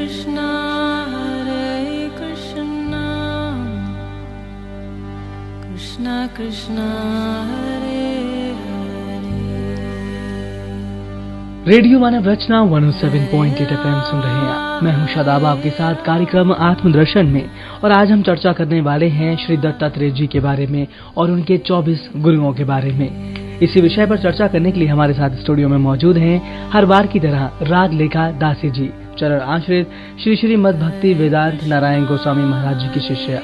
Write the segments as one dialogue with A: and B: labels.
A: Krishna Krishna Krishna Hare
B: radio Manav Rachna 107.8 FM सुन रहे हैं। मैं हूं शादाब आपके साथ कार्यक्रम आत्मदर्शन में, और आज हम चर्चा करने वाले हैं श्री दत्तात्रेय जी के बारे में और उनके 24 गुरुओं के बारे में। इसी विषय पर चर्चा करने के लिए हमारे साथ स्टूडियो में मौजूद हैं हर बार की तरह राग लेखा दासी जी, चरण आश्रित श्री श्री मद भक्ति वेदांत नारायण गोस्वामी महाराज जी की शिष्या।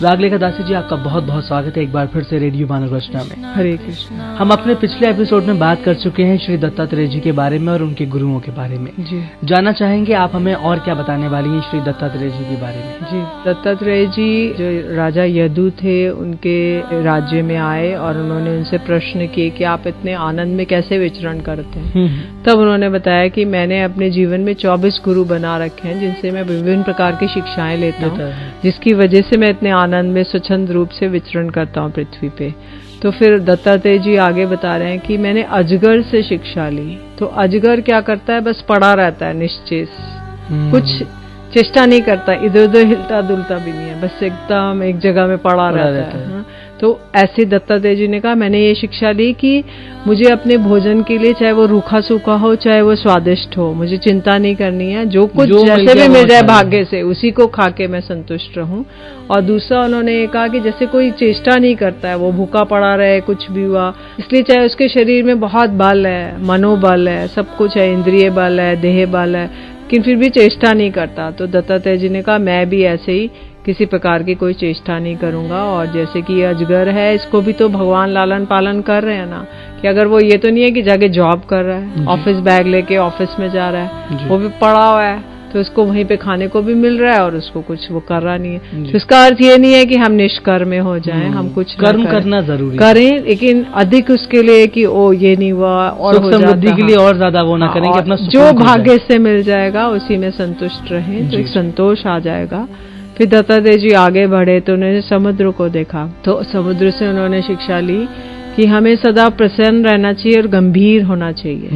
B: राग लेखा दासी जी, आपका बहुत बहुत स्वागत है एक बार फिर से रेडियो मानव रचना में।
C: हरे कृष्ण।
B: हम अपने पिछले एपिसोड में बात कर चुके हैं श्री दत्तात्रेय जी के बारे में और उनके गुरुओं के बारे में।
C: जी,
B: जानना चाहेंगे आप हमें और क्या बताने वाली हैं श्री दत्तात्रेय जी के बारे में?
C: जी, दत्तात्रेय जी जो राजा यदु थे, उनके राज्य में आए और उन्होंने उनसे प्रश्न किए कि आप इतने आनंद में कैसे विचरण करते हैं। तब उन्होंने बताया कि मैंने अपने जीवन में 24 गुरु बना रखे हैं जिनसे मैं विभिन्न प्रकार की शिक्षाएं लेता हूँ, जिसकी वजह से मैं इतने आनंद में स्वच्छंद रूप से विचरण करता हूँ पृथ्वी पे। तो फिर दत्तात्रेय जी आगे बता रहे हैं कि मैंने अजगर से शिक्षा ली। तो अजगर क्या करता है? बस पड़ा रहता है निश्चेष, कुछ चेष्टा नहीं करता, इधर उधर हिलता डुलता भी नहीं है, बस एकदम एक जगह में पड़ा रहता है। तो ऐसे दत्तात्रेय जी ने कहा मैंने ये शिक्षा ली कि मुझे अपने भोजन के लिए, चाहे वो रूखा सूखा हो चाहे वो स्वादिष्ट हो, मुझे चिंता नहीं करनी है, जो कुछ जैसे भी मिल जाए भाग्य से उसी को खा के मैं संतुष्ट रहूं। और दूसरा उन्होंने ये कहा कि जैसे कोई चेष्टा नहीं करता है, वो भूखा पड़ा रहे, कुछ भी हुआ, इसलिए चाहे उसके शरीर में बहुत बल है, मनोबल है, सब कुछ है, इंद्रिय बल है, देह बल है, लेकिन फिर भी चेष्टा नहीं करता। तो दत्तात्रेय जी ने कहा मैं भी ऐसे ही किसी प्रकार की कोई चेष्टा नहीं करूंगा। और जैसे कि ये अजगर है, इसको भी तो भगवान लालन पालन कर रहे हैं ना, कि अगर वो ये तो नहीं है कि जाके जॉब कर रहा है, ऑफिस बैग लेके ऑफिस में जा रहा है, वो भी पड़ा हुआ है, तो उसको वहीं पे खाने को भी मिल रहा है और उसको कुछ वो कर रहा नहीं है। तो इसका अर्थ ये नहीं है कि हम निष्कर्म हो जाएं, हम कुछ
B: कर्म करना जरूरी
C: करें, लेकिन अधिक उसके लिए कि ओ ये नहीं हुआ और हो
B: समृद्धि के लिए और ज्यादा वो ना करें कि अपना
C: जो भाग्य से मिल जाएगा उसी में संतुष्ट रहें, तो एक संतोष आ जाएगा। फिर दत्तात्रेय जी आगे बढ़े तो उन्होंने समुद्र को देखा। तो समुद्र से उन्होंने शिक्षा ली कि हमें सदा प्रसन्न रहना चाहिए और गंभीर होना चाहिए।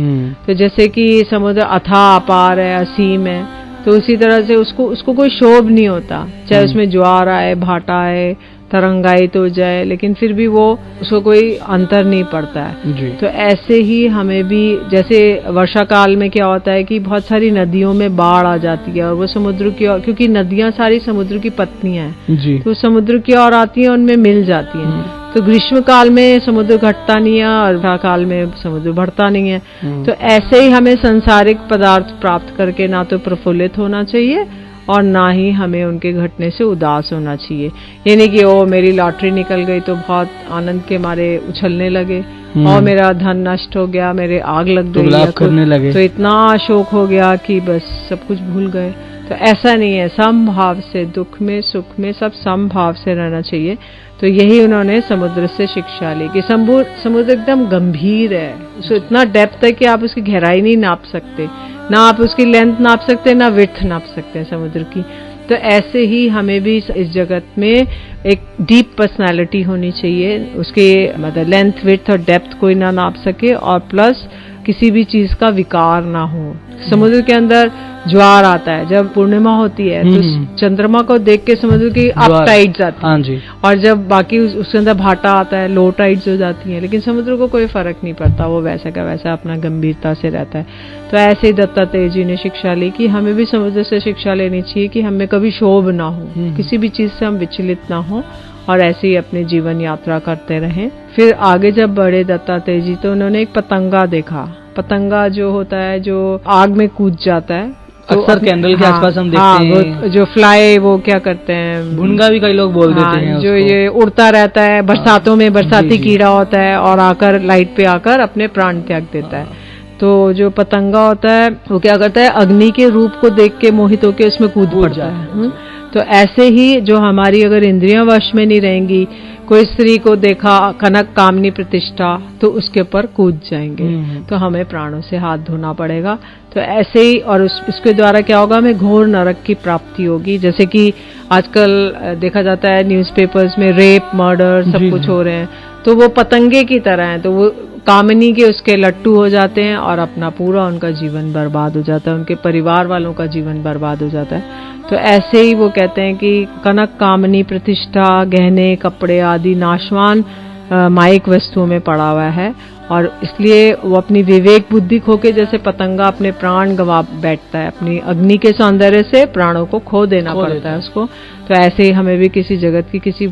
C: तो जैसे कि समुद्र अथाह अपार है, असीम है, तो उसी तरह से उसको कोई शोभ नहीं होता, चाहे उसमें ज्वार आए, भाटा आए, तरंगायित हो जाए, लेकिन फिर भी वो उसको कोई अंतर नहीं पड़ता है। तो ऐसे ही हमें भी, जैसे वर्षा काल में क्या होता है कि बहुत सारी नदियों में बाढ़ आ जाती है और वो समुद्र की ओर, क्योंकि नदियां सारी समुद्र की पत्नियां हैं, तो समुद्र की ओर आती हैं, उनमें मिल जाती हैं। तो ग्रीष्म काल में समुद्र घटता नहीं है और वर्षा काल में समुद्र बढ़ता नहीं है। तो ऐसे ही हमें सांसारिक पदार्थ प्राप्त करके ना तो प्रफुल्लित होना चाहिए और ना ही हमें उनके घटने से उदास होना चाहिए। ये नहीं कि ओ मेरी लॉटरी निकल गई तो बहुत आनंद के मारे उछलने लगे, और मेरा धन नष्ट हो गया, मेरे आग लग गई,
B: करने लगे,
C: तो इतना शोक हो गया कि बस सब कुछ भूल गए। तो ऐसा नहीं है, समभाव से, दुख में सुख में सब समभाव से रहना चाहिए। तो यही उन्होंने समुद्र से शिक्षा ली कि समुद्र एकदम गंभीर है, उसको इतना डेप्थ है कि आप उसकी गहराई नहीं नाप सकते, ना आप उसकी लेंथ नाप सकते, ना विड्थ नाप सकते हैं समुद्र की। तो ऐसे ही हमें भी इस जगत में एक डीप पर्सनालिटी होनी चाहिए, उसके मतलब लेंथ विड्थ और डेप्थ कोई ना नाप सके, और प्लस किसी भी चीज का विकार ना हो। समुद्र के अंदर ज्वार आता है, जब पूर्णिमा होती है तो चंद्रमा को देख के समुद्र की अप टाइड्स आती हैं, और जब बाकी उसके अंदर भाटा आता है, लो टाइड्स हो जाती हैं, लेकिन समुद्र को कोई फर्क नहीं पड़ता, वो वैसा का वैसा अपना गंभीरता से रहता है। तो ऐसे ही दत्तात्रेय जी ने शिक्षा ली कि हमें भी समुद्र से शिक्षा लेनी चाहिए कि हमें कभी शोभ ना हो, किसी भी चीज से हम विचलित ना हो, और ऐसे ही अपने जीवन यात्रा करते रहें। फिर आगे जब बढ़े दत्तात्रेय जी तो उन्होंने एक पतंगा देखा। पतंगा जो होता है जो आग में कूद जाता है, तो
B: अक्सर कैंडल के आसपास हम देखते हैं,
C: जो फ्लाई, वो क्या करते हैं,
B: भुनगा भी कई लोग बोल देते हैं,
C: जो ये उड़ता रहता है बरसातों में, बरसाती कीड़ा होता है और आकर लाइट पे आकर अपने प्राण त्याग देता है। तो जो पतंगा होता है वो क्या करता है, अग्नि के रूप को देख के मोहित होकर उसमें कूद पड़ता है। तो ऐसे ही जो हमारी अगर इंद्रियां वश में नहीं रहेंगी, कोई स्त्री को देखा कनक कामनी प्रतिष्ठा, तो उसके ऊपर कूद जाएंगे, तो हमें प्राणों से हाथ धोना पड़ेगा। तो ऐसे ही, और उसके द्वारा क्या होगा, हमें घोर नरक की प्राप्ति होगी। जैसे कि आजकल देखा जाता है न्यूज़पेपर्स में रेप, मर्डर सब कुछ हो रहे हैं, तो वो पतंगे की तरह है, तो वो कामिनी के उसके लट्टू हो जाते हैं और अपना पूरा उनका जीवन बर्बाद हो जाता है, उनके परिवार वालों का जीवन बर्बाद हो जाता है। तो ऐसे ही वो कहते हैं कि कनक कामनी प्रतिष्ठा, गहने, कपड़े आदि नाशवान माइक वस्तुओं में पड़ा हुआ है, और इसलिए वो अपनी विवेक बुद्धि खो के जैसे पतंगा अपने प्राण गवा बैठता है, अपनी अग्नि के सौंदर्य से प्राणों को खो देना पड़ता है उसको। तो ऐसे ही हमें भी किसी जगत की किसी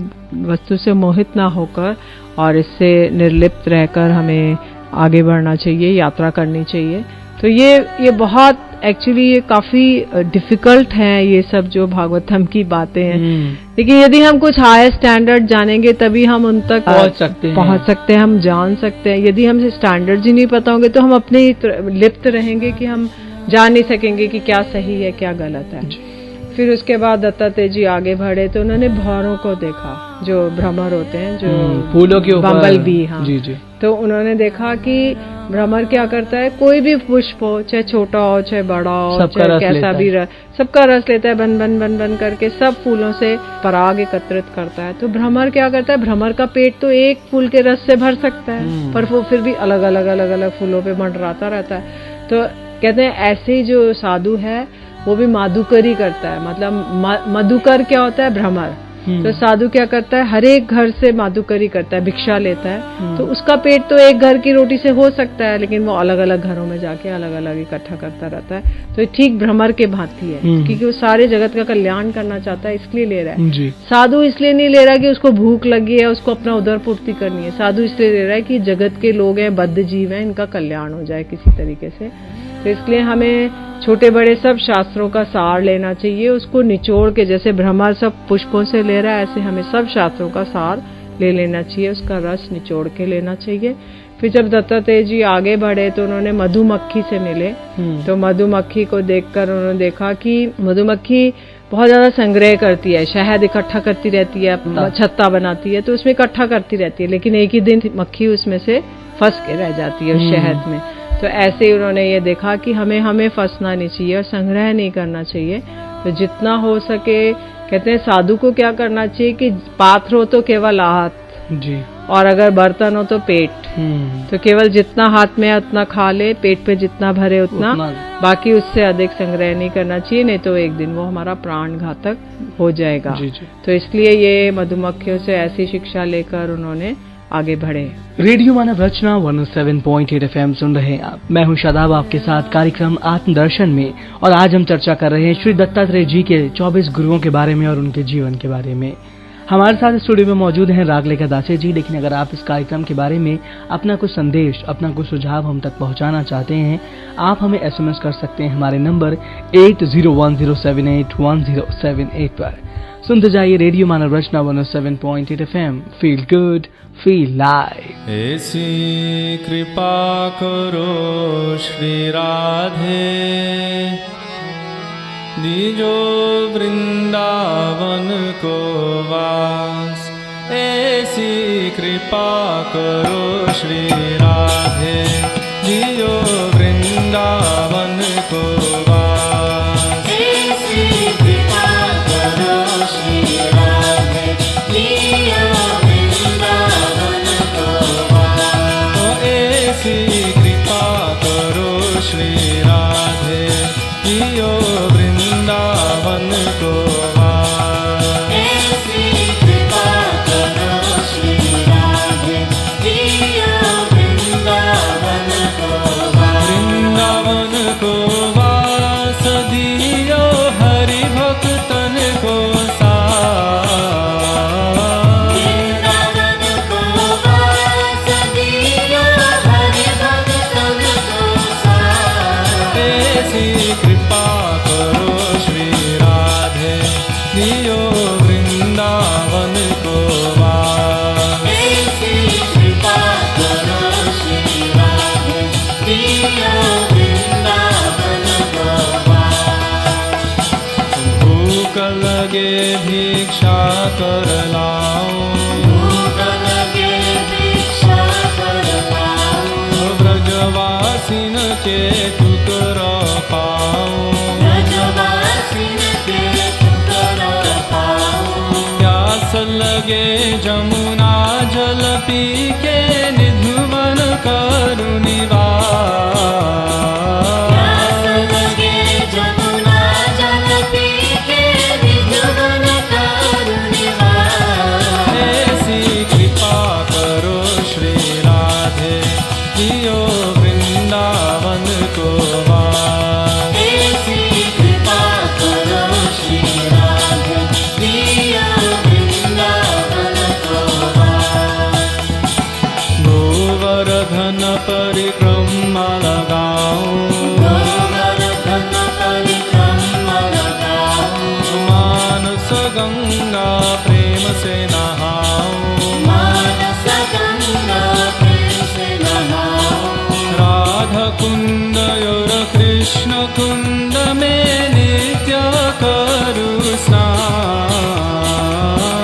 C: वस्तु से मोहित ना होकर और इससे निर्लिप्त रहकर हमें आगे बढ़ना चाहिए, यात्रा करनी चाहिए। तो ये बहुत एक्चुअली ये काफी डिफिकल्ट है ये सब जो भागवतम की बातें हैं, लेकिन यदि हम कुछ हायर स्टैंडर्ड जानेंगे तभी हम उन तक पहुंच सकते हैं, हम जान सकते हैं। यदि हम स्टैंडर्ड ही नहीं पता होंगे तो हम अपने लिप्त रहेंगे कि हम जान नहीं सकेंगे कि क्या सही है क्या गलत है। फिर उसके बाद दत्तात्रेय जी आगे बढ़े तो उन्होंने भौरों को देखा, जो भ्रमर होते हैं, जो
B: फूलों के ऊपर
C: बम्बल बी। हाँ
B: जी जी।
C: तो उन्होंने देखा कि भ्रमर क्या करता है, कोई भी पुष्प हो, चाहे छोटा हो चाहे बड़ा हो, चाहे कैसा भी सबका रस लेता है, बन बन बन बन करके सब फूलों से पराग एकत्रित करता है। तो भ्रमर क्या करता है, भ्रमर का पेट तो एक फूल के रस से भर सकता है, पर वो फिर भी अलग अलग फूलों पे मंडराता रहता है। तो कहते हैं ऐसे ही जो साधु है वो भी माधुकरी करता है, मतलब मधुकर क्या होता है, भ्रमर। तो साधु क्या करता है, हर एक घर से माधुकरी करता है, भिक्षा लेता है। तो उसका पेट तो एक घर की रोटी से हो सकता है, लेकिन वो अलग अलग घरों में जाके अलग अलग इकट्ठा करता रहता है। तो ठीक भ्रमर के भांति है, क्योंकि वो सारे जगत का कल्याण करना चाहता है, इसलिए ले रहा है। साधु इसलिए नहीं ले रहा कि उसको भूख लगी है, उसको अपना उदर पूर्ति करनी है। साधु इसलिए ले रहा है कि जगत के लोग हैं, बद्ध जीव हैं, इनका कल्याण हो जाए किसी तरीके से। तो इसलिए हमें छोटे बड़े सब शास्त्रों का सार लेना चाहिए, उसको निचोड़ के, जैसे भ्रमर सब पुष्पों से ले रहा है ऐसे हमें सब शास्त्रों का सार ले लेना चाहिए, उसका रस निचोड़ के लेना चाहिए। फिर जब दत्तात्रेय जी आगे बढ़े तो उन्होंने मधुमक्खी से मिले। तो मधुमक्खी को देखकर उन्होंने देखा कि मधुमक्खी बहुत ज्यादा संग्रह करती है, शहद इकट्ठा करती रहती है, छत्ता बनाती है, तो उसमें इकट्ठा करती रहती है, लेकिन एक ही दिन मक्खी उसमें से फंस के रह जाती है उस शहद में। तो ऐसे ही उन्होंने ये देखा कि हमें फंसना नहीं चाहिए और संग्रह नहीं करना चाहिए। तो जितना हो सके, कहते हैं साधु को क्या करना चाहिए कि पात्र हो तो केवल हाथ जी, और अगर बर्तन हो तो पेट। तो केवल जितना हाथ में है उतना खा ले, पेट पे जितना भरे उतना, बाकी उससे अधिक संग्रह नहीं करना चाहिए, नहीं तो एक दिन वो हमारा प्राण घातक हो जाएगा। तो इसलिए ये मधुमक्खियों से ऐसी शिक्षा लेकर उन्होंने आगे बढ़े।
B: रेडियो मानव रचना 107.8 FM सुन रहे हैं आप। मैं हूं शादाब आपके साथ कार्यक्रम आत्मदर्शन में, और आज हम चर्चा कर रहे हैं श्री दत्तात्रेय जी के 24 गुरुओं के बारे में और उनके जीवन के बारे में। हमारे साथ स्टूडियो में मौजूद हैं रागलेखा दासे जी। लेकिन अगर आप इस कार्यक्रम के बारे में अपना कुछ संदेश, अपना कुछ सुझाव हम तक पहुंचाना चाहते हैं, आप हमें SMS कर सकते हैं हमारे नंबर 8010781078 पर। सुनते जाइए radio Manav Rachna 107.8 FM। Feel good, feel live.
D: ऐसी कृपा करो श्री राधे, दीजो वृंदावन को वास। ऐसी कृपा करो श्री राधे, दीजो वृंदावन को वास। ऐसी कृपा करो श्री राधे, दीजो वृंदावन को वास। ऐसी कृपा करो श्री राधे, दीजो वृंदावन को वास। ऐसी कृपा करो श्री राधे, दीजो वृंदावन को वास। वृंदावन को वास, दीजो हरि भक्तन को साथ। वृंदावन को वास, दीजो हरि भक्तन को साथ। ऐसी कृपा करो श्री राधे, दीजो वृंदावन को वास। ऐसी कृपा करो श्री राधे, दीजो वृंदावन को वास। भूख लगे भिक्षा कर लाओ, भूख लगे भिक्षा कर लाओ। ब्रजवासिन चेतुक पाओ, ब्रजवासिन चेतुक पाओ। प्यास लगे जमुना जल पी के निधुवन कर प्यास लगे जमुना जल पी के विधुवन तारु निवास।
A: ऐसी कृपा करो श्री राधे दियो वृंदावन को वास।
D: ऐसी कृपा करो श्री राधे दियो वृंदावन को वास।
A: गोवर्धन परिक्रमा लगाऊं,
D: गोवर्धन परिक्रमा लगाऊं,
A: मानस गंगा प्रेम से नहाऊं,
D: मानस गंगा प्रेम से नहाऊं।
A: राधा कुंड और कृष्ण कुंड में नित्य करूं स्नान।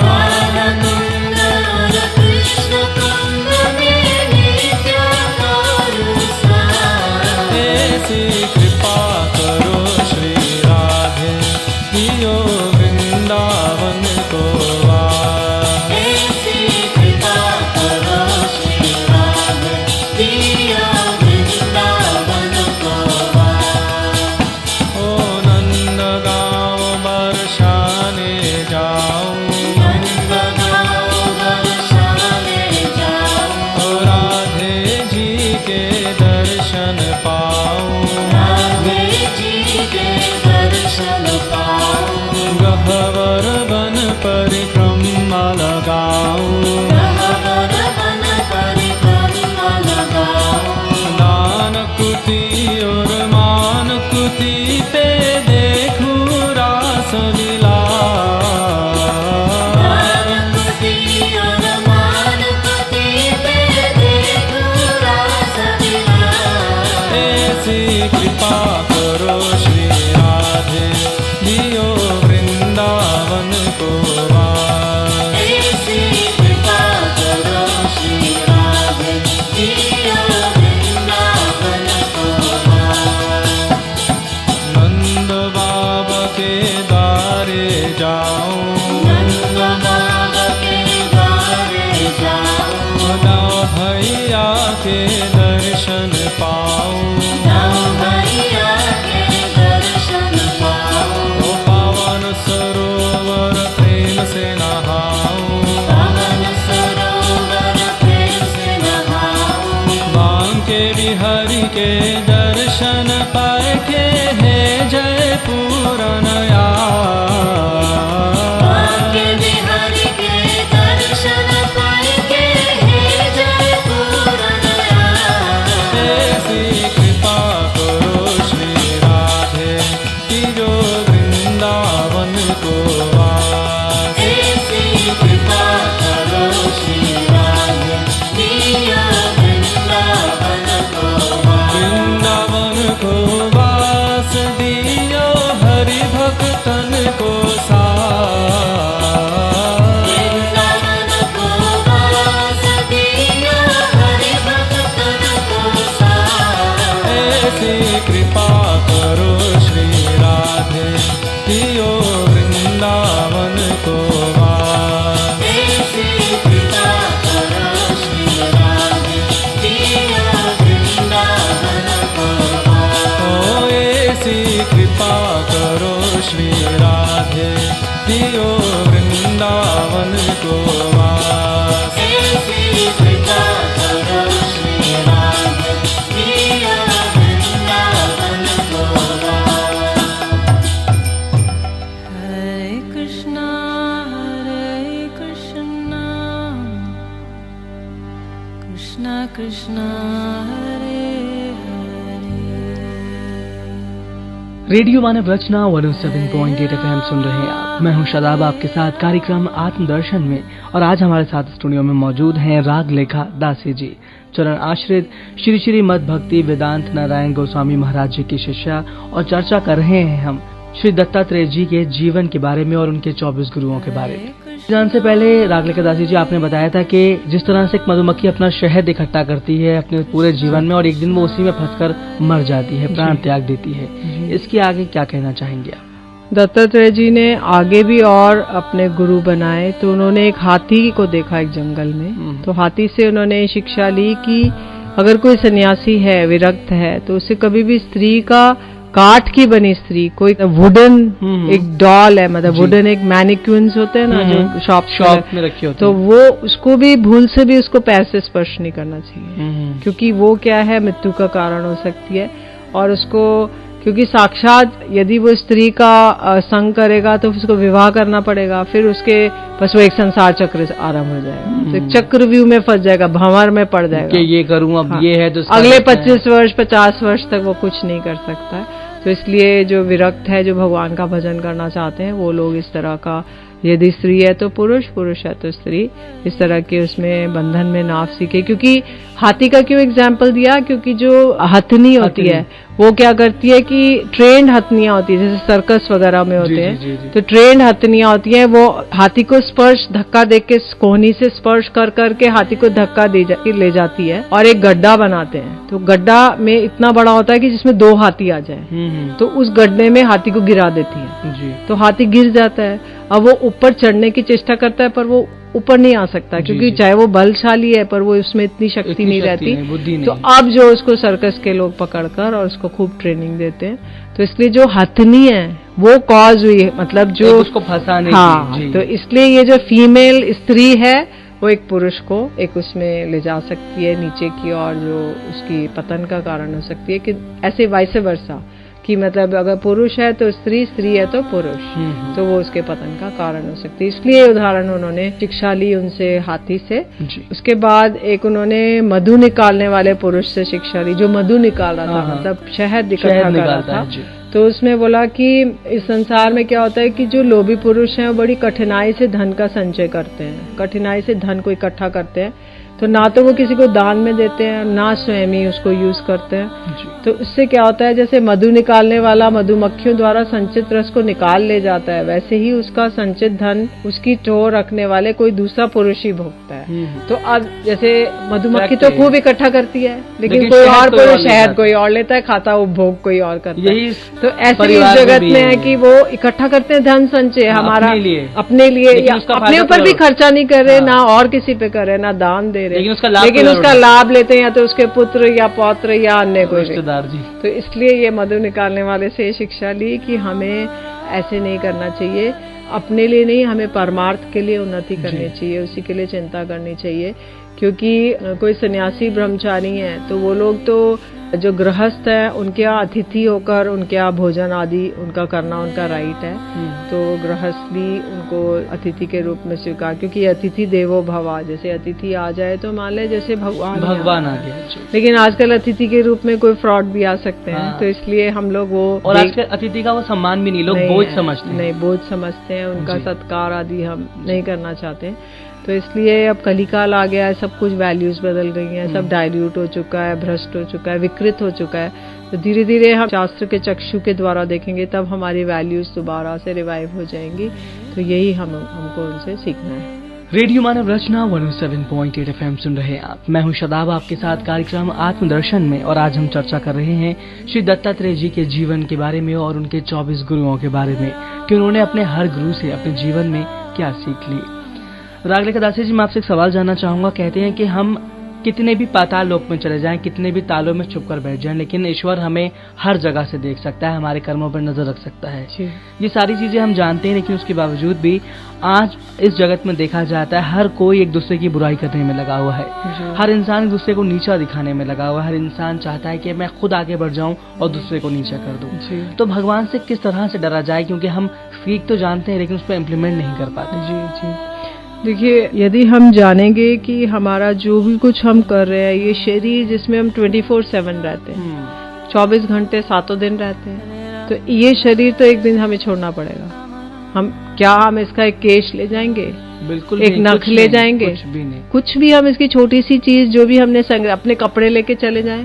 D: राधा कुंड और कृष्ण कुंड में नित्य करूं स्नान।
A: ऐसी कृपा करो श्री राधे दियो वृंदावन को वास।
D: ऐसी कृपा करो श्री राधे दियो वृंदावन को वास।
A: ओ नंद गाँव बरसाने जाऊं,
D: नंदगांव बरसाने जाऊं,
A: ओ राधे जी के दर्शन पाऊं।
D: राधे जी के दर्शन पाऊं।
A: गहवर वन परिक्रमा लगाऊं,
D: गहवर वन परिक्रमा लगाऊं,
A: दान कुटी और मान कुटी पे देखूं रास लीला।
D: दानकुटी और मानकुटी पे देखूं रास लीला।
A: ऐसी कृपा करो श्री राधे दियो वृंदावन को वास।
D: ऐसी कृपा करो श्री राधे दियो वृंदावन को वास।
A: नंद बाबा के द्वारे जाऊं,
D: नंद बाबा के द्वारे जाऊं,
A: दाऊ भैया के दर्शन पाऊं।
D: दाऊ भैया के दर्शन पाऊं।
A: ओ पावन सरोवर प्रेम से नहाऊं,
D: पावन सरोवर प्रेम से नहाऊं।
A: बांके बिहारी के दर्शन पाए के है जय पूरनया।
D: बांके बिहारी के दर्शन पाए के हे जय पूरनया।
A: ऐसी कृपा करो श्री राधे दियो वृंदावन को वास।
D: ऐसी कृपा करो श्री राधे दियो वृंदावन को वास।
A: वृंदावन को वास दियो हरि भक्तन को साथ।
D: वृंदावन को वास दियो हरि भक्तन को साथ।
A: ऐसी कृपा करो श्री राधे दियो वृंदावन को वास।
D: ऐसी कृपा करो श्री राधे दियो वृंदावन को वास।
A: ओ ऐसी कृपा करो श्री राधे दियो वृंदावन को वास।
D: ऐसी कृपा करो श्री राधे दियो वृंदावन को वास।
A: हरे कृष्णा कृष्णा कृष्णा हरे हरे।
B: रेडियो मानव रचना 107.8 FM सुन रहे हैं आप। मैं हूं शादाब आपके साथ कार्यक्रम आत्मदर्शन में, और आज हमारे साथ स्टूडियो में मौजूद हैं राग लेखा दासी जी, चरण आश्रित श्री श्री मद भक्ति वेदांत नारायण गोस्वामी महाराज जी की शिष्या, और चर्चा कर रहे हैं हम श्री दत्तात्रेय जी के जीवन के बारे में और उनके 24 गुरुओं के बारे में। जान से पहले रागलेखा दासी जी, आपने बताया था कि जिस तरह से एक मधुमक्खी अपना शहद इकट्ठा करती है अपने पूरे जीवन में, और एक दिन वो उसी में फंसकर मर जाती है, प्राण त्याग देती है, इसके आगे क्या कहना चाहेंगे आप?
C: दत्तात्रेय जी ने आगे भी और अपने गुरु बनाए। तो उन्होंने एक हाथी को देखा एक जंगल में, तो हाथी से उन्होंने शिक्षा ली कि अगर कोई सन्यासी है, विरक्त है, तो उसे कभी भी स्त्री का, काठ की बनी स्त्री, कोई वुडन एक डॉल है, मतलब वुडन एक मैनिक्विन्स होते हैं ना जो शॉप
B: में रखे होते
C: तो वो उसको भी भूल से भी उसको पैर से स्पर्श नहीं करना चाहिए, क्योंकि वो क्या है, मृत्यु का कारण हो सकती है। और उसको, क्योंकि साक्षात यदि वो स्त्री का संग करेगा तो उसको विवाह करना पड़ेगा, फिर उसके बस वो एक संसार चक्र आरंभ हो जाएगा, तो चक्रव्यूह में फंस जाएगा, भंवर में पड़ जाएगा
B: कि ये करूं अब। हाँ, ये है तो
C: अगले 25 वर्ष 50 वर्ष तक वो कुछ नहीं कर सकता है। तो इसलिए जो विरक्त है, जो भगवान का भजन करना चाहते हैं, वो लोग इस तरह का, यदि स्त्री है तो पुरुष, पुरुष है तो स्त्री, इस तरह के उसमें बंधन में ना सीखे। क्योंकि हाथी का क्यों एग्जाम्पल दिया, क्योंकि जो हथनी होती है वो क्या करती है कि ट्रेंड हथनियां होती है, जैसे सर्कस वगैरह में होते हैं, तो ट्रेंड हथनियां होती हैं, वो हाथी को स्पर्श, धक्का दे के, कोहनी से स्पर्श कर करके हाथी को धक्का ले जाती है और एक गड्ढा बनाते हैं। तो गड्ढा में इतना बड़ा होता है कि जिसमें 2 हाथी आ जाए, तो उस गड्ढे में हाथी को गिरा देती है, तो हाथी गिर जाता है। अब वो ऊपर चढ़ने की चेष्टा करता है, पर वो ऊपर नहीं आ सकता, क्योंकि चाहे वो बलशाली है पर वो उसमें इतनी शक्ति नहीं रहती, बुद्धि नहीं। तो अब जो उसको सर्कस के लोग पकड़कर और उसको खूब ट्रेनिंग देते हैं, तो इसलिए जो हथनी है वो कॉज हुई है, मतलब जो
B: उसको फंसाने
C: की, तो इसलिए ये जो फीमेल स्त्री है वो एक पुरुष को एक उसमें ले जा सकती है नीचे की ओर, जो उसकी पतन का कारण हो सकती है। कि ऐसे वाइस वर्सा, कि मतलब अगर पुरुष है तो स्त्री, स्त्री है तो पुरुष, तो वो उसके पतन का कारण हो सकती है। इसलिए उदाहरण उन्होंने शिक्षा ली उनसे, हाथी से। उसके बाद एक उन्होंने मधु निकालने वाले पुरुष से शिक्षा ली, जो मधु निकाल रहा था, मतलब शहद इकट्ठा कर रहा था। तो उसमें बोला कि इस संसार में क्या होता है कि जो लोभी पुरुष हैं वो बड़ी कठिनाई से धन का संचय करते हैं, कठिनाई से धन को इकट्ठा करते हैं, तो ना तो वो किसी को दान में देते हैं, ना स्वयं ही उसको यूज करते हैं। तो इससे क्या होता है, जैसे मधु निकालने वाला मधुमक्खियों द्वारा संचित रस को निकाल ले जाता है, वैसे ही उसका संचित धन उसकी टोर रखने वाले कोई दूसरा पुरुष ही भोगता है। तो अब जैसे मधुमक्खी तो खूब इकट्ठा करती है, लेकिन कोई और पुरुष शहद कोई और लेता है, खाता, उपभोग कोई और करता है। तो ऐसे इस जगत में है कि वो इकट्ठा करते हैं धन संचय हमारा अपने लिए, या अपने ऊपर भी खर्चा नहीं कर रहे, ना और किसी पे कर रहे, ना दान दे, लेकिन उसका लाभ लेते हैं, या तो उसके पुत्र या पौत्र या अन्य कोई रिश्तेदार जी। तो इसलिए ये मधु निकालने वाले से शिक्षा ली कि हमें ऐसे नहीं करना चाहिए, अपने लिए नहीं, हमें परमार्थ के लिए उन्नति करनी चाहिए, उसी के लिए चिंता करनी चाहिए। क्योंकि कोई सन्यासी ब्रह्मचारी है तो वो लोग तो जो गृहस्थ है उनके यहाँ अतिथि होकर उनके यहाँ भोजन आदि उनका करना उनका राइट है, तो गृहस्थ भी उनको अतिथि के रूप में स्वीकार, क्योंकि अतिथि देवो भवा, जैसे अतिथि आ जाए तो मान ले जैसे भगवान आ गया। लेकिन आजकल अतिथि के रूप में कोई फ्रॉड भी आ सकते हैं, तो इसलिए हम लोग वो, और
B: आजकल अतिथि का वो सम्मान भी नहीं, लोग बोझ समझते हैं,
C: नहीं बोझ समझते हैं, उनका सत्कार आदि हम नहीं करना चाहते। तो इसलिए अब कलिकाल आ गया है, सब कुछ वैल्यूज बदल गई हैं, सब डाइल्यूट हो चुका है, भ्रष्ट हो चुका है, विकृत हो चुका है। तो धीरे धीरे हम शास्त्र के चक्षु के द्वारा देखेंगे, तब हमारी वैल्यूज दोबारा से रिवाइव हो जाएंगी। तो यही हमको उनसे सीखना है।
B: रेडियो मानव रचना 107.8 FM सुन रहे हैं आप। मैं हूं शदाब, आपके साथ कार्यक्रम आत्मदर्शन में, और आज हम चर्चा कर रहे हैं श्री दत्तात्रेय जी के जीवन के बारे में और उनके 24 गुरुओं के बारे में, कि उन्होंने अपने हर गुरु से अपने जीवन में क्या सीख ली। रागले दासी जी, मैं आपसे एक सवाल जानना चाहूंगा। कहते हैं कि हम कितने भी पाताल लोक में चले जाएं, कितने भी तालों में छुप कर बैठ जाएं, लेकिन ईश्वर हमें हर जगह से देख सकता है, हमारे कर्मों पर नजर रख सकता है। ये सारी चीजें हम जानते हैं, लेकिन उसके बावजूद भी आज इस जगत में देखा जाता है हर कोई एक दूसरे की बुराई करने में लगा हुआ है, हर इंसान एक दूसरे को नीचा दिखाने में लगा हुआ है, हर इंसान चाहता है कि मैं खुद आगे बढ़ जाऊं और दूसरे को नीचा कर दूं। तो भगवान से किस तरह से डरा जाए, क्योंकि हम सीख तो जानते हैं लेकिन उस पर इम्प्लीमेंट नहीं कर पाते।
C: जी देखिए, यदि हम जानेंगे कि हमारा जो भी कुछ हम कर रहे हैं, ये शरीर जिसमें हम 24/7 रहते हैं, 24 घंटे 7 दिन रहते हैं, तो ये शरीर तो एक दिन हमें छोड़ना पड़ेगा। हम इसका एक केश ले जाएंगे,
B: बिल्कुल
C: एक नख ले जाएंगे, कुछ भी हम इसकी छोटी सी चीज जो भी हमने अपने कपड़े लेके चले जाएं,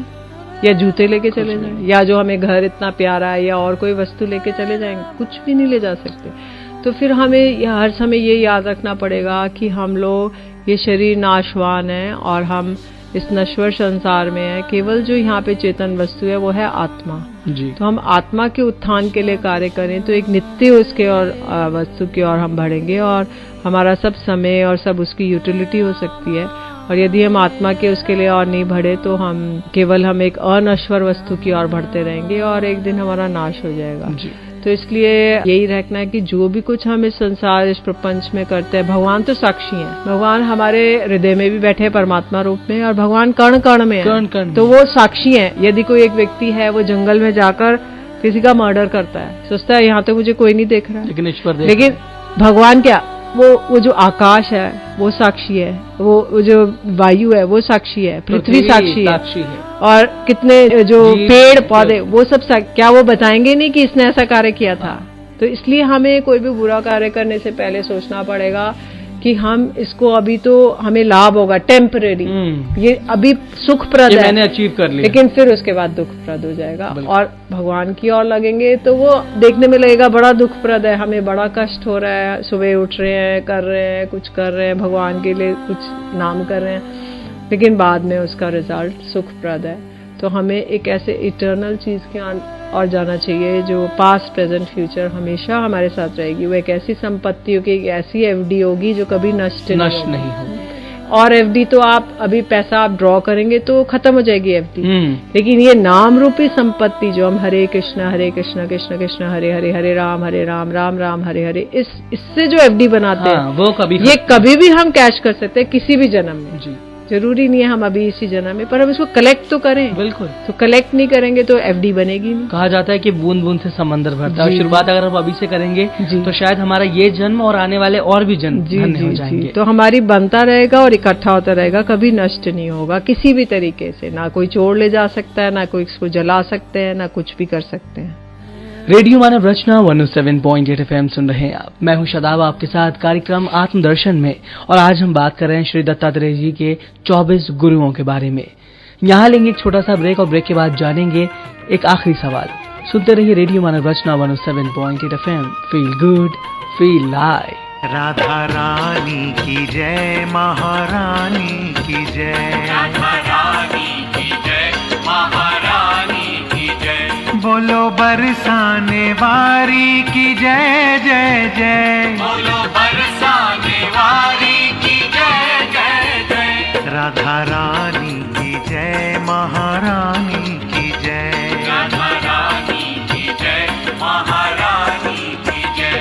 C: या जूते लेके चले जाएं, या जो हमें घर इतना प्यारा है, या और कोई वस्तु लेके चले जाएंगे, कुछ भी नहीं ले जा सकते। तो फिर हमें हर समय ये याद रखना पड़ेगा कि हम लोग, ये शरीर नाशवान है और हम इस नश्वर संसार में है। केवल जो यहाँ पे चेतन वस्तु है वो है आत्मा जी। तो हम आत्मा के उत्थान के लिए कार्य करें तो एक नित्य उसके और वस्तु की ओर हम बढ़ेंगे, और हमारा सब समय और सब उसकी यूटिलिटी हो सकती है। और यदि हम आत्मा के उसके लिए और नहीं बढ़े तो हम एक अनश्वर वस्तु की ओर बढ़ते रहेंगे और एक दिन हमारा नाश हो जाएगा। तो इसलिए यही रखना है कि जो भी कुछ हम इस संसार, इस प्रपंच में करते हैं, भगवान तो साक्षी हैं। भगवान हमारे हृदय में भी बैठे हैं परमात्मा रूप में, और भगवान कण कण में है, तो वो साक्षी हैं। यदि कोई एक व्यक्ति है वो जंगल में जाकर किसी का मर्डर करता है, सोचता है यहाँ तो मुझे कोई नहीं देख रहा है, लेकिन भगवान क्या, वो जो आकाश है वो साक्षी है, वो जो वायु है वो साक्षी है, पृथ्वी साक्षी है, और कितने जो पेड़ पौधे वो सब क्या वो बताएंगे नहीं कि इसने ऐसा कार्य किया था। तो इसलिए हमें कोई भी बुरा कार्य करने से पहले सोचना पड़ेगा कि हम इसको, अभी तो हमें लाभ होगा टेम्परेरी, ये अभी सुखप्रद है, मैंने अचीव कर लिया, लेकिन फिर उसके बाद दुखप्रद हो जाएगा। और भगवान की ओर लगेंगे तो वो देखने में लगेगा बड़ा दुखप्रद है, हमें बड़ा कष्ट हो रहा है, सुबह उठ रहे हैं, कर रहे हैं, कुछ कर रहे हैं, भगवान के लिए कुछ नाम कर रहे हैं, लेकिन बाद में उसका रिजल्ट सुखप्रद है। तो हमें एक ऐसे इटर्नल चीज के और जाना चाहिए जो पास्ट, प्रेजेंट, फ्यूचर हमेशा हमारे साथ रहेगी। वो एक ऐसी संपत्ति होगी, एक ऐसी एफडी होगी जो कभी नष्ट नहीं होगी। और एफडी तो आप अभी पैसा आप ड्रॉ करेंगे तो खत्म हो जाएगी एफडी, लेकिन ये नाम रूपी संपत्ति जो हम हरे कृष्णा कृष्ण कृष्ण हरे हरे, हरे राम राम राम हरे हरे, इससे जो एफडी बनाते हैं वो कभी भी हम कैश कर सकते हैं किसी भी जन्म में। जी, जरूरी नहीं है हम अभी इसी जन्म में, पर हम इसको कलेक्ट तो करें। बिल्कुल, तो कलेक्ट नहीं करेंगे तो एफडी बनेगी नहीं। कहा जाता है कि बूंद बूंद से समंदर भरता है, शुरुआत अगर हम अभी से करेंगे तो शायद हमारा ये जन्म और आने वाले और भी जन्म धन्य हो जाएंगे। तो हमारी बनता रहेगा और इकट्ठा होता रहेगा, कभी नष्ट नहीं होगा किसी भी तरीके से। ना कोई चोर ले जा सकता है, ना कोई इसको जला सकते हैं, ना कुछ भी कर सकते हैं।
B: रेडियो मानव रचना 107.8 FM सुन रहे हैं आप। मैं हूं शादाब, आपके साथ कार्यक्रम आत्मदर्शन में, और आज हम बात कर रहे हैं श्री दत्तात्रेय जी के 24 गुरुओं के बारे में। यहाँ लेंगे एक छोटा सा ब्रेक, और ब्रेक के बाद जानेंगे एक आखिरी सवाल। सुनते रहिए radio Manav Rachna 107.8 FM। Feel good, feel live.
E: Radha Rani की जय, महारानी की जय, राधा रानी की जय, महारानी की जय। बोलो बरसाने वारी की जय जय जय, बोलो बरसाने वारी की जय जय जय। राधा रानी की जय, महारानी की जय, राधा रानी की जय, महारानी की जय।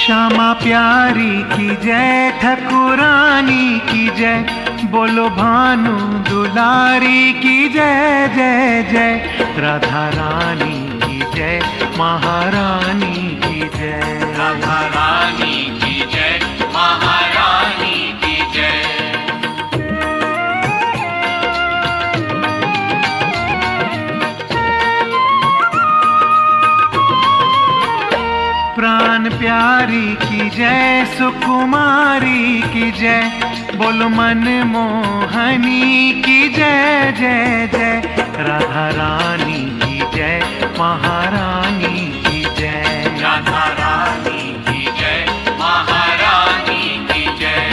E: श्यामा प्यारी की जय, ठकुरानी की जय, बोलो भानु दुलारी की जय जय जय। राधा रानी की जय, महारानी की जय, राधा रानी की जय, महारानी की जय। प्राण प्यारी की जय, सुकुमारी की जय, बोलो मन मोहनी की जय जय जय। राधा रानी की जय, महारानी की जय, राधा रानी की जय, महारानी की जय।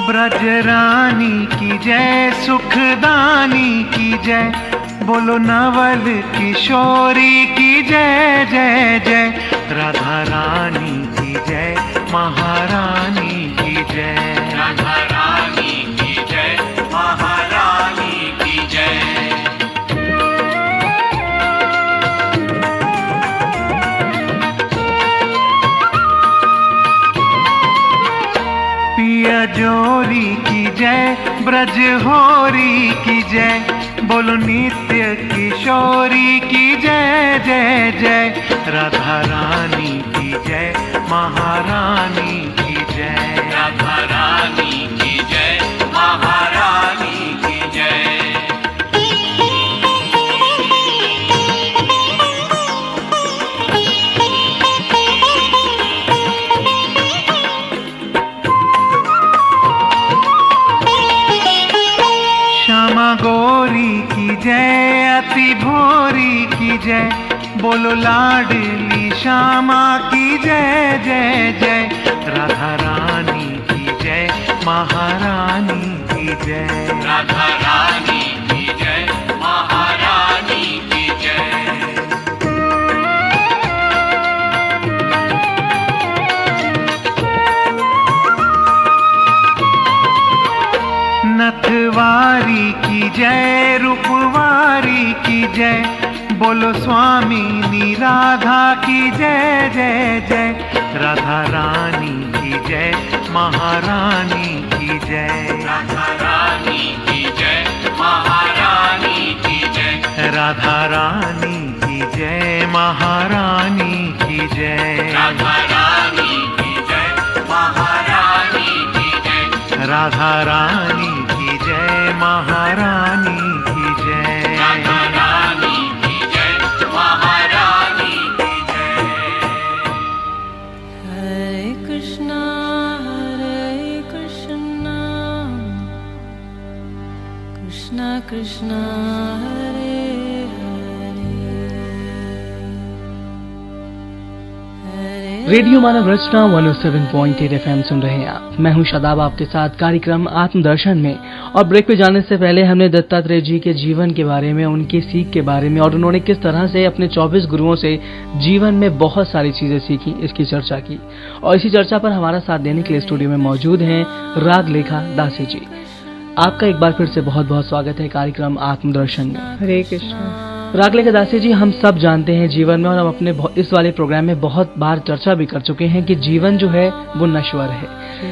E: ब्रज रानी की जय, सुखदानी की जय, बोलो नवल किशोरी की जय जय जय। राधा रानी की जय, महारानी की जय, राधा रानी की जय, महारानी की जय। पिया जोरी की जय, ब्रज होरी की जय, बोलो नित्य किशोरी की जय जय जय। राधा रानी की जय, महारानी की जय, राधा रानी की जय, महारानी की जय। श्यामा गौरी की जय, बोलो लाडली श्यामा की जय जय जय। राधा रानी की जय, महारानी की जय।
D: राधा रानी की जय, महारानी की जय।
E: नथवारी की जय, रूपवारी की जय, बोलो स्वामी राधा की जय जय जय। राधा रानी की जय, महारानी की जय।
D: राधा रानी की जय, महारानी की जय।
E: राधा रानी की जय, महारानी की जय।
D: राधा रानी की जय, महारानी की जय।
E: राधा रानी की जय, महारानी की जय।
D: राधा रानी की जय, महारानी की जय।
A: Hare Krishna, Krishna Krishna, Hare
B: radio Manav Rachna 107.8 FM सुन रहे हैं आप। मैं हूं शादाब, आपके साथ कार्यक्रम आत्मदर्शन में। और ब्रेक पे जाने से पहले हमने दत्तात्रेय जी के जीवन के बारे में, उनकी सीख के बारे में और उन्होंने किस तरह से अपने 24 गुरुओं से जीवन में बहुत सारी चीजें सीखी, इसकी चर्चा की। और इसी चर्चा पर हमारा साथ देने के लिए स्टूडियो में मौजूद हैं रागलेखा दासी जी। आपका एक बार फिर से बहुत बहुत स्वागत है कार्यक्रम आत्मदर्शन में।
C: हरे कृष्ण।
B: रागलेखा दासी जी, हम सब जानते हैं जीवन में, और हम अपने इस वाले प्रोग्राम में बहुत बार चर्चा भी कर चुके हैं कि जीवन जो है वो नश्वर है।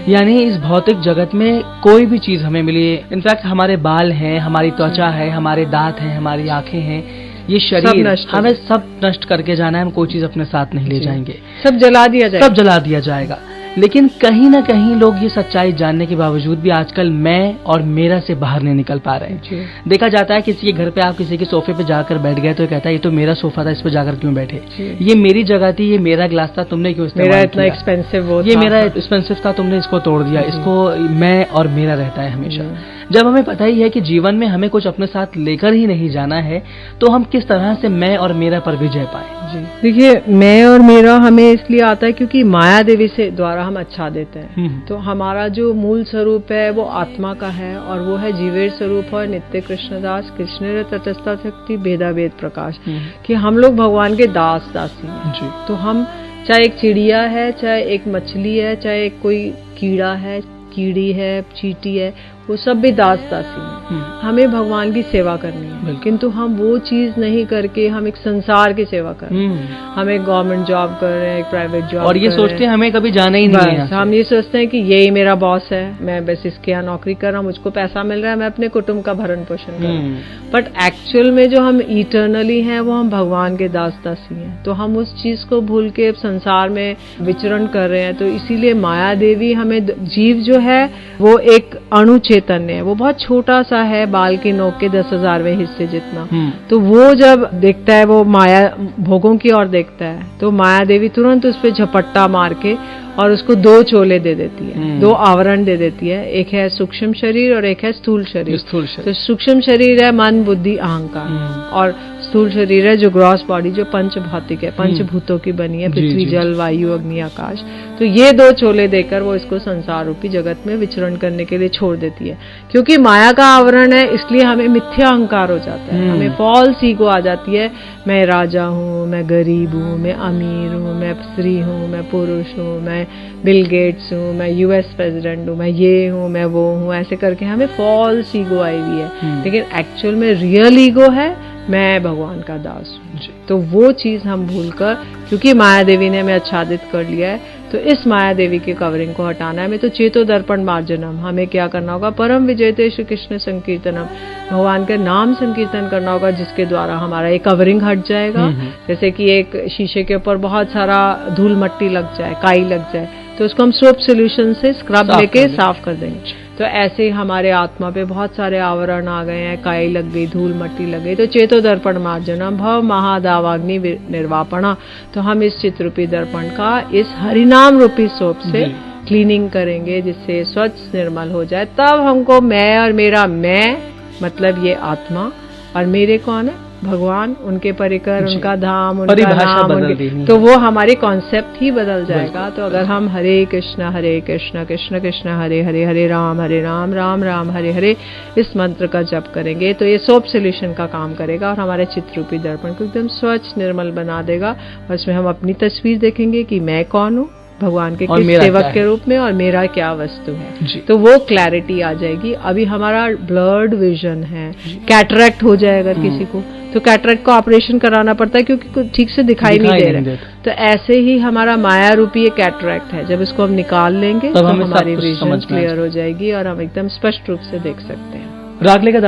B: यानी इस भौतिक जगत में कोई भी चीज हमें मिली, इनफैक्ट हमारे बाल हैं, हमारी त्वचा है, हमारे दांत हैं, हमारी आंखें हैं, ये शरीर हमें सब नष्ट करके जाना है। हम कोई चीज अपने साथ नहीं ले जाएंगे,
C: सब जला दिया जाएगा,
B: सब जला दिया जाएगा। लेकिन कहीं ना कहीं लोग ये सच्चाई जानने के बावजूद भी आजकल मैं और मेरा से बाहर नहीं निकल पा रहे हैं। देखा जाता है किसी के घर पे आप किसी के सोफे पे जाकर बैठ गए तो ये कहता है ये तो मेरा सोफा था, इस पे जाकर क्यों बैठे, ये मेरी जगह थी, ये मेरा गिलास था, तुमने क्यों इस्तेमाल
C: मेरा
B: किया?
C: इतना एक्सपेंसिव वो
B: ये
C: था,
B: मेरा एक्सपेंसिव था, तुमने इसको तोड़ दिया। इसको मैं और मेरा रहता है हमेशा। जब हमें पता ही है कि जीवन में हमें कुछ अपने साथ लेकर ही नहीं जाना है, तो हम किस तरह से मैं और मेरा पर विजय पाए?
C: देखिए, मैं और मेरा हमें इसलिए आता है क्योंकि माया देवी से द्वारा हम अच्छा देते हैं। तो हमारा जो मूल स्वरूप है वो आत्मा का है, और वो है जीवेर स्वरूप और नित्य कृष्णदास कृष्ण तटस्था शक्ति भेदा भेद प्रकाश, कि हम लोग भगवान के दास दासी हैं। तो हम चाहे एक चिड़िया है, चाहे एक मछली है, चाहे कोई कीड़ा है, कीड़ी है, चींटी है, वो सब भी दास दासी हैं। हमें भगवान की सेवा करनी है, किंतु हम वो चीज नहीं करके हम एक संसार की सेवा कर रहे हैं। हम एक गवर्नमेंट जॉब कर रहे हैं, एक प्राइवेट जॉब, और
B: ये सोचते हैं हमें कभी जाना ही नहीं है।
C: हम ये सोचते हैं कि यही मेरा बॉस है, मैं बस इसके यहाँ नौकरी कर रहा हूँ, मुझको पैसा मिल रहा है, मैं अपने कुटुंब का भरण पोषण कर रहा हूँ। बट एक्चुअल में जो हम इटर्नली हैं वो हम भगवान के दास दासी हैं। तो हम उस चीज को भूल के संसार में विचरण कर रहे हैं। तो इसीलिए माया देवी हमें, जीव जो है वो एक अणु चैतन्य है, वो बहुत छोटा सा है, बाल की नोक के 10,000वें हिस्से जितना। तो वो जब देखता है, वो माया भोगों की ओर देखता है, तो माया देवी तुरंत उस पर झपट्टा मार के और उसको 2 चोले दे देती है, 2 आवरण दे देती है। एक है सूक्ष्म शरीर और एक है स्थूल शरीर। तो सूक्ष्म शरीर है मन बुद्धि अहंकार, और स्थूल शरीर है जो ग्रॉस बॉडी, जो पंच भौतिक है, पंचभूतों की बनी है, पृथ्वी जल वायु अग्नि आकाश। तो ये 2 चोले देकर वो इसको संसार रूपी जगत में विचरण करने के लिए छोड़ देती है। क्योंकि माया का आवरण है, इसलिए हमें मिथ्या अहंकार हो जाता है, हमें फॉल्स ईगो आ जाती है। मैं राजा हूँ, मैं गरीब हूँ, मैं अमीर हूँ, मैं स्त्री हूँ, मैं पुरुष हूँ, मैं बिल गेट्स हूँ, मैं US प्रेसिडेंट हूँ, मैं ये हूँ, मैं वो हूँ, ऐसे करके हमें फॉल्स ईगो आई हुई है। लेकिन एक्चुअल में रियल ईगो है मैं भगवान का दास हूँ। तो वो चीज हम भूलकर, क्योंकि माया देवी ने हमें आच्छादित कर लिया है, तो इस माया देवी की कवरिंग को हटाना है। हमें तो चेतो दर्पण मार्जनम, हमें क्या करना होगा? परम विजयते श्री कृष्ण संकीर्तनम, भगवान के नाम संकीर्तन करना होगा, जिसके द्वारा हमारा ये कवरिंग हट जाएगा। जैसे कि एक शीशे के ऊपर बहुत सारा धूल मट्टी लग जाए, काई लग जाए, तो उसको हम सोप सोल्यूशन से स्क्रब लेके साफ कर देंगे। तो ऐसे ही हमारे आत्मा पे बहुत सारे आवरण आ गए हैं, काई लग गई, धूल मट्टी लग गई। तो चेतो दर्पण मार्जनम भव महादावाग्नि निर्वापणा, तो हम इस चित्ररूपी दर्पण का इस हरिनाम रूपी सोप से क्लीनिंग करेंगे, जिससे स्वच्छ निर्मल हो जाए। तब हमको मैं और मेरा मैं, मतलब ये आत्मा, और मेरे कौन है? भगवान, उनके परिकर,
B: जी।
C: उनका धाम, उनका
B: परिभाषा
C: नाम,
B: बदल देनी है।
C: तो वो हमारे कॉन्सेप्ट ही बदल जाएगा। तो अगर हम हरे कृष्ण कृष्ण कृष्ण हरे हरे, हरे राम राम राम हरे हरे इस मंत्र का जप करेंगे तो ये सोप सोल्यूशन का काम करेगा और हमारे चित्ररूपी दर्पण को एकदम स्वच्छ निर्मल बना देगा। और इसमें हम अपनी तस्वीर देखेंगे कि मैं कौन हूँ भगवान के
B: और
C: किस
B: मेरा
C: सेवक
B: क्या
C: के
B: है।
C: रूप में, और मेरा क्या वस्तु है।
B: जी।
C: तो वो क्लैरिटी आ जाएगी। अभी हमारा ब्लर्ड विजन है, कैटरैक्ट हो जाए अगर किसी को, तो कैटरैक्ट को ऑपरेशन कराना पड़ता है क्योंकि कुछ ठीक से दिखाई नहीं दे रहा है। तो ऐसे ही हमारा माया रूपी ये कैटरैक्ट है, जब इसको हम निकाल लेंगे तो
B: हमें सब
C: हमारी
B: कुछ
C: विजन
B: समझ में आ
C: क्लियर हो जाएगी और हम एकदम स्पष्ट रूप से देख सकते हैं।
B: रागलेखा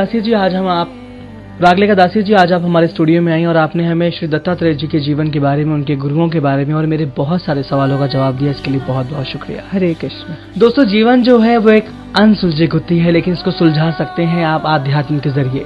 B: दासी जी, आज आप हमारे स्टूडियो में आई और आपने हमें श्री दत्तात्रेय जी के जीवन के बारे में, उनके गुरुओं के बारे में और मेरे बहुत सारे सवालों का जवाब दिया। इसके लिए बहुत बहुत शुक्रिया।
C: हरे कृष्ण।
B: दोस्तों, जीवन जो है वो एक अनसुलझी गुत्थी है, लेकिन इसको सुलझा सकते हैं आप आध्यात्म के जरिए।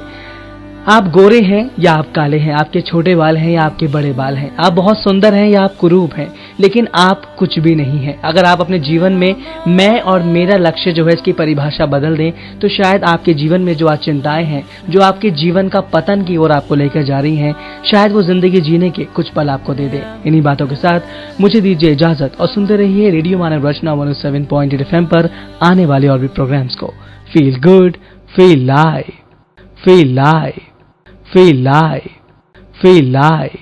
B: आप गोरे हैं या आप काले हैं, आपके छोटे बाल हैं या आपके बड़े बाल हैं, आप बहुत सुंदर हैं या आप कुरूप हैं, लेकिन आप कुछ भी नहीं हैं। अगर आप अपने जीवन में मैं और मेरा लक्ष्य जो है इसकी परिभाषा बदल दें तो शायद आपके जीवन में जो आज चिंताएं हैं, जो आपके जीवन का पतन की ओर आपको लेकर जा रही हैं, शायद वो जिंदगी जीने के कुछ पल आपको दे दे। इन्हीं बातों के साथ मुझे दीजिए इजाजत और सुनते रहिए रेडियो मानव रचना 107.8 FM पर आने वाले और भी प्रोग्राम्स को। Feel good, feel live, feel live, feel live, feel live.